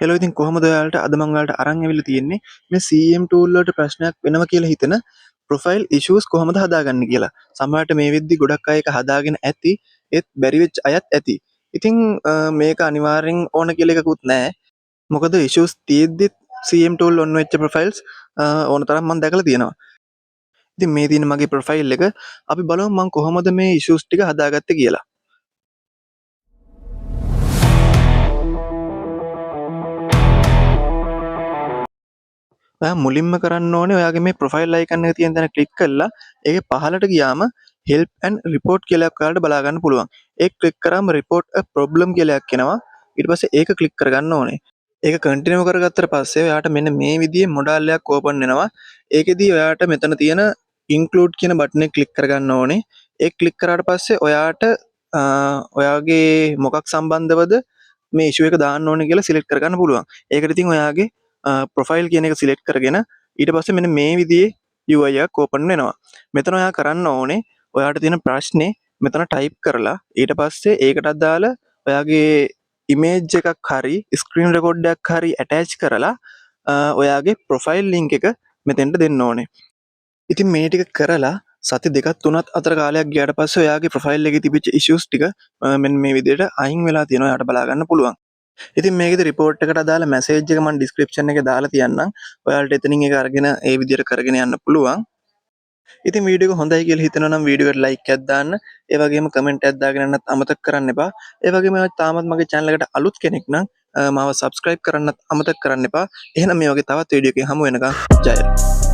Hello ඉතින් කොහොමද ඔයාලට අද මම ඔයාලට අරන් ඇවිල්ලා තියෙන්නේ මේ CM tool වලට ප්‍රශ්නයක් වෙනවා කියලා හිතන profile issues කොහොමද හදාගන්නේ කියලා. සමහරට මේ වෙද්දි ගොඩක් අය ඒක හදාගෙන ඇති ඒත් බැරි වෙච්ච අයත් ඇති. ඉතින් මේක අනිවාර්යෙන් ඕන කියලා එකකුත් නැහැ. මොකද issues තියෙද්දි CM tool on වෙච්ච profiles ඕන තරම් මම දැකලා තියෙනවා. ඉතින් මේ තියෙන මගේ profile එක අපි බලමු මම කොහොමද මේ issues ටික හදාගත්තේ කියලා. ඔයා මුලින්ම කරන්න ඕනේ ඔයාගේ මේ ප්‍රොෆයිල් අයිකන් එක තියෙන තැන ක්ලික් කරලා ඒකේ පහළට ගියාම help and report කියලා එකක් ඔයාලට බලා ගන්න පුළුවන්. ඒක ක්ලික් කරාම report a problem කියලා එකක් එනවා. ඊට පස්සේ ඒක ක්ලික් කරගන්න ඕනේ. ඒක කන්ටිනියු කරගත්තට පස්සේ ඔයාට මෙන්න මේ විදිහේ මොඩාල් එකක් ඕපන් වෙනවා. ඒකෙදී ඔයාට මෙතන තියෙන include කියන බටන් එක ක්ලික් කරගන්න ඕනේ. ඒක ක්ලික් කරාට පස්සේ ඔයාට ඔයාගේ මොකක් සම්බන්ධවද මේ issue එක දාන්න ඕනේ කියලා සිලෙක්ට් කරගන්න පුළුවන්. ඒකට ඉතින් ඔයාගේ ප්‍රොෆයිල් කියන එක සිලෙක්ට් කරගෙන ඊට පස්සේ මෙන්න මේ විදිහේ UI එකක් ඕපන් වෙනවා. මෙතන ඔයා කරන්න ඕනේ ඔයාට තියෙන ප්‍රශ්නේ මෙතන ටයිප් කරලා ඊට පස්සේ ඒකට අදාළ ඔයාගේ ඉමේජ් එකක් හරි ස්ක්‍රීන් රෙකෝඩ් එකක් හරි ඇටච් කරලා ඔයාගේ ප්‍රොෆයිල් ලින්ක් එක මෙතෙන්ට දෙන්න ඕනේ. ඉතින් මේ ටික කරලා සති දෙකක් තුනක් අතර කාලයක් ගියාට පස්සේ ඔයාගේ ප්‍රොෆයිල් එකේ තිබිච්ච issues ටික මෙන්න මේ විදිහට අයින් වෙලා තියෙනවා. ඔයාට බලා ගන්න පුළුවන්. ඉතින් මේකෙදි report එකට අදාළ message එක මම description එකේ දාලා තියන්නම්. ඔයාලට එතනින් ඒක අරගෙන ඒ විදිහට කරගෙන යන්න පුළුවන්. ඉතින් වීඩියෝ එක හොඳයි කියලා හිතනවා නම් වීඩියෝ එකට like එකක් දාන්න. ඒ වගේම comment එකක් දාගෙන යන්නත් අමතක කරන්න එපා. ඒ වගේම ඔයා තාමත් මගේ channel එකට අලුත් කෙනෙක් නම් මාව subscribe කරන්නත් අමතක කරන්න එපා. එහෙනම් මේ වගේ තවත් වීඩියෝ එකකින් හමු වෙනකම් ජය.